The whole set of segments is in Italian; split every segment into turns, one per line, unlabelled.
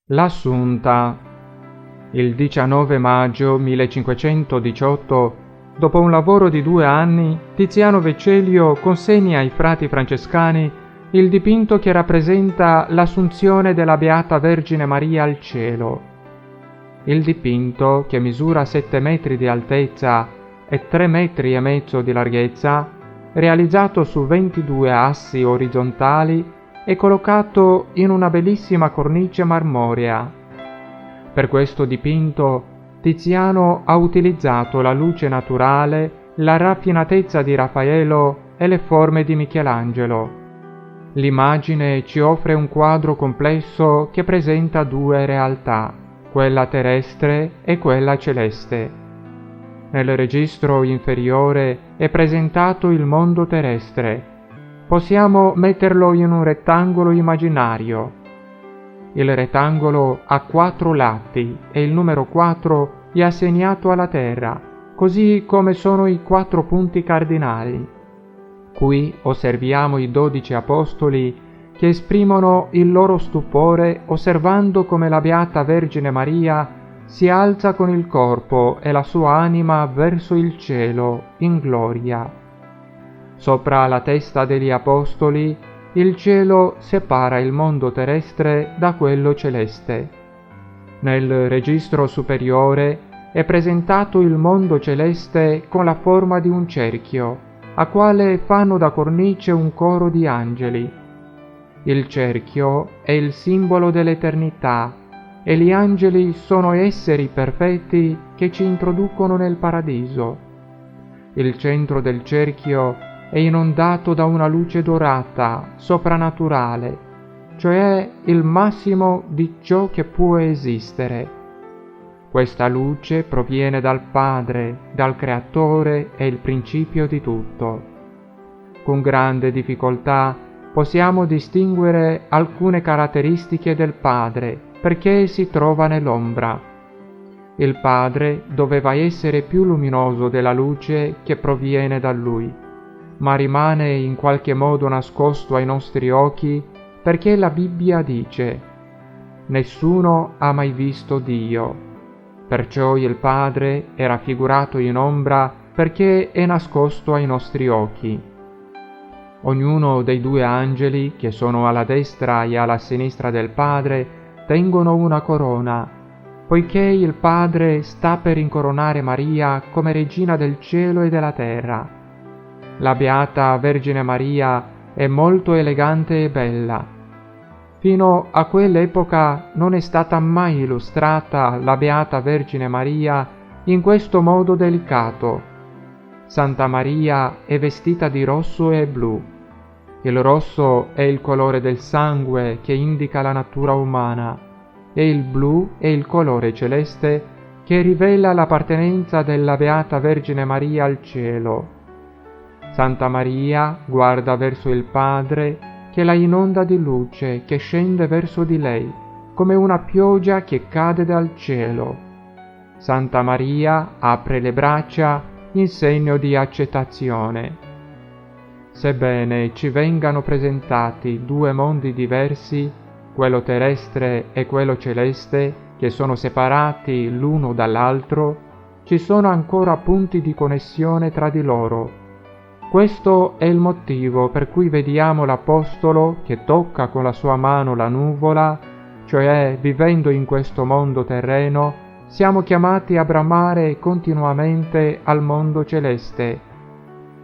L'Assunta. Il 19 maggio 1518, dopo un lavoro di 2 anni, Tiziano Vecellio consegna ai frati francescani il dipinto che rappresenta l'Assunzione della Beata Vergine Maria al cielo. Il dipinto, che misura 7 metri di altezza e 3 metri e mezzo di larghezza, realizzato su 22 assi orizzontali, è collocato in una bellissima cornice marmorea. Per questo dipinto Tiziano ha utilizzato la luce naturale, la raffinatezza di Raffaello e le forme di Michelangelo. L'immagine ci offre un quadro complesso che presenta 2 realtà, quella terrestre e quella celeste. Nel registro inferiore è presentato il mondo terrestre. Possiamo metterlo in un rettangolo immaginario. Il rettangolo ha 4 lati e il numero 4 è assegnato alla terra, così come sono i 4 punti cardinali. Qui osserviamo i 12 apostoli che esprimono il loro stupore osservando come la Beata Vergine Maria si alza con il corpo e la sua anima verso il cielo in gloria. Sopra la testa degli apostoli, il cielo separa il mondo terrestre da quello celeste. Nel registro superiore è presentato il mondo celeste con la forma di un cerchio, a quale fanno da cornice un coro di angeli. Il cerchio è il simbolo dell'eternità e gli angeli sono esseri perfetti che ci introducono nel paradiso. Il centro del cerchio è inondato da una luce dorata, soprannaturale, cioè il massimo di ciò che può esistere. Questa luce proviene dal Padre, dal Creatore e il principio di tutto. Con grande difficoltà possiamo distinguere alcune caratteristiche del Padre, perché si trova nell'ombra. Il Padre doveva essere più luminoso della luce che proviene da Lui, ma rimane in qualche modo nascosto ai nostri occhi perché la Bibbia dice: «Nessuno ha mai visto Dio». Perciò il Padre è raffigurato in ombra perché è nascosto ai nostri occhi. Ognuno dei 2 angeli, che sono alla destra e alla sinistra del Padre, tengono una corona, poiché il Padre sta per incoronare Maria come regina del cielo e della terra. La Beata Vergine Maria è molto elegante e bella. Fino a quell'epoca non è stata mai illustrata la Beata Vergine Maria in questo modo delicato. Santa Maria è vestita di rosso e blu. Il rosso è il colore del sangue che indica la natura umana e il blu è il colore celeste che rivela l'appartenenza della Beata Vergine Maria al cielo. Santa Maria guarda verso il Padre che la inonda di luce che scende verso di lei, come una pioggia che cade dal cielo. Santa Maria apre le braccia in segno di accettazione. Sebbene ci vengano presentati 2 mondi diversi, quello terrestre e quello celeste, che sono separati l'uno dall'altro, ci sono ancora punti di connessione tra di loro. Questo è il motivo per cui vediamo l'Apostolo che tocca con la sua mano la nuvola, cioè vivendo in questo mondo terreno, siamo chiamati a bramare continuamente al mondo celeste.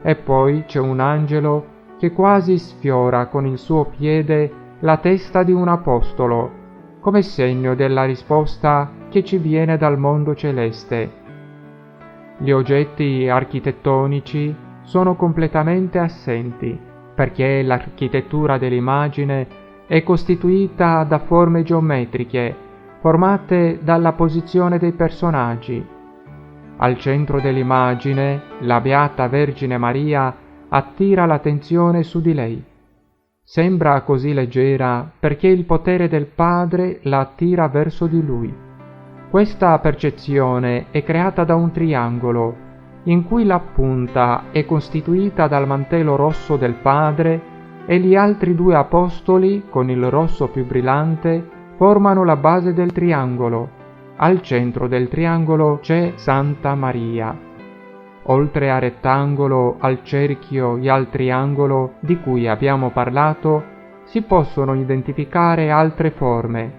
E poi c'è un angelo che quasi sfiora con il suo piede la testa di un apostolo, come segno della risposta che ci viene dal mondo celeste. Gli oggetti architettonici sono completamente assenti, perché l'architettura dell'immagine è costituita da forme geometriche, formate dalla posizione dei personaggi. Al centro dell'immagine, la Beata Vergine Maria attira l'attenzione su di lei. Sembra così leggera perché il potere del Padre la attira verso di Lui. Questa percezione è creata da un triangolo, in cui la punta è costituita dal mantello rosso del Padre e gli altri 2 apostoli, con il rosso più brillante, formano la base del triangolo. Al centro del triangolo c'è Santa Maria. Oltre al rettangolo, al cerchio e al triangolo di cui abbiamo parlato, si possono identificare altre forme.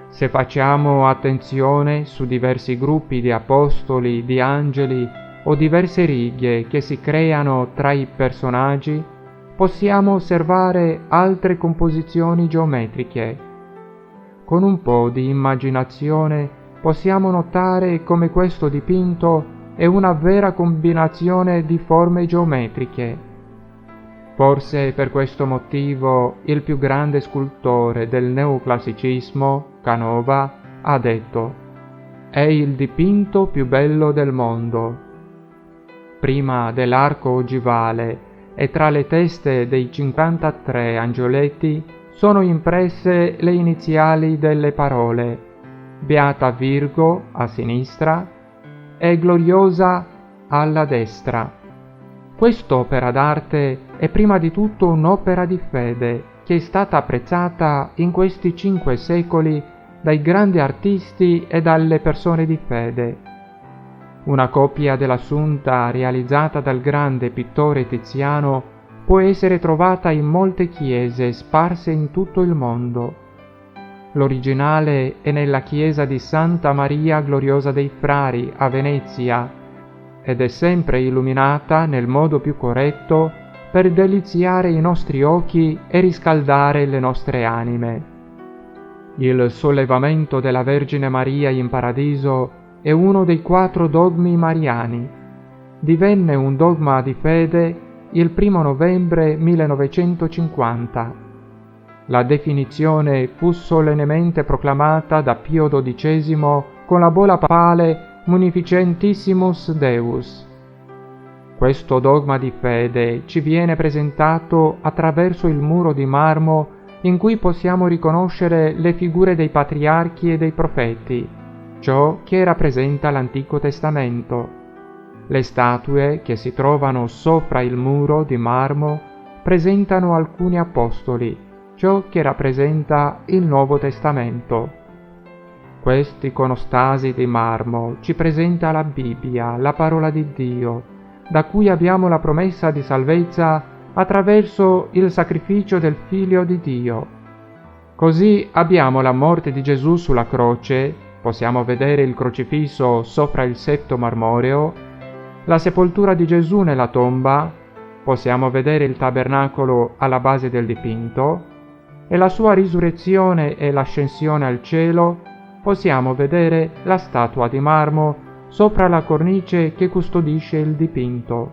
Se facciamo attenzione su diversi gruppi di apostoli, di angeli o diverse righe che si creano tra i personaggi, possiamo osservare altre composizioni geometriche. Con un po' di immaginazione possiamo notare come questo dipinto è una vera combinazione di forme geometriche. Forse per questo motivo il più grande scultore del neoclassicismo, Canova, ha detto: «È il dipinto più bello del mondo». Prima dell'arco ogivale e tra le teste dei 53 angioletti sono impresse le iniziali delle parole Beata Virgo a sinistra e Gloriosa alla destra. Quest'opera d'arte è prima di tutto un'opera di fede che è stata apprezzata in questi 5 secoli dai grandi artisti e dalle persone di fede. Una copia dell'Assunta realizzata dal grande pittore Tiziano può essere trovata in molte chiese sparse in tutto il mondo. L'originale è nella chiesa di Santa Maria Gloriosa dei Frari a Venezia ed è sempre illuminata nel modo più corretto per deliziare i nostri occhi e riscaldare le nostre anime. Il sollevamento della Vergine Maria in paradiso è uno dei 4 dogmi mariani. Divenne un dogma di fede il 1 novembre 1950. La definizione fu solennemente proclamata da Pio XII con la bolla papale Munificentissimus Deus. Questo dogma di fede ci viene presentato attraverso il muro di marmo in cui possiamo riconoscere le figure dei patriarchi e dei profeti, ciò che rappresenta l'Antico Testamento. Le statue che si trovano sopra il muro di marmo presentano alcuni apostoli, ciò che rappresenta il Nuovo Testamento. Quest'iconostasi di marmo ci presenta la Bibbia, la parola di Dio, da cui abbiamo la promessa di salvezza attraverso il sacrificio del Figlio di Dio. Così abbiamo la morte di Gesù sulla croce, possiamo vedere il crocifisso sopra il setto marmoreo, la sepoltura di Gesù nella tomba, possiamo vedere il tabernacolo alla base del dipinto, e la sua risurrezione e l'ascensione al cielo, possiamo vedere la statua di marmo sopra la cornice che custodisce il dipinto.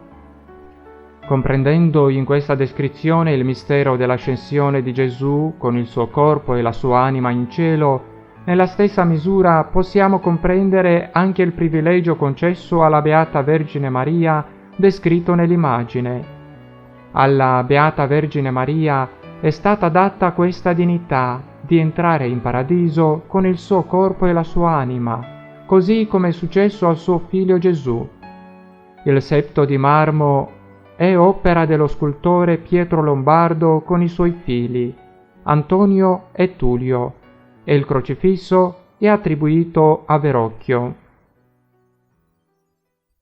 Comprendendo in questa descrizione il mistero dell'ascensione di Gesù con il suo corpo e la sua anima in cielo, nella stessa misura possiamo comprendere anche il privilegio concesso alla Beata Vergine Maria descritto nell'immagine. Alla Beata Vergine Maria è stata data questa dignità di entrare in paradiso con il suo corpo e la sua anima, così come è successo al suo figlio Gesù. Il septo di marmo è opera dello scultore Pietro Lombardo con i suoi figli, Antonio e Tullio, e il crocifisso è attribuito a Verrocchio.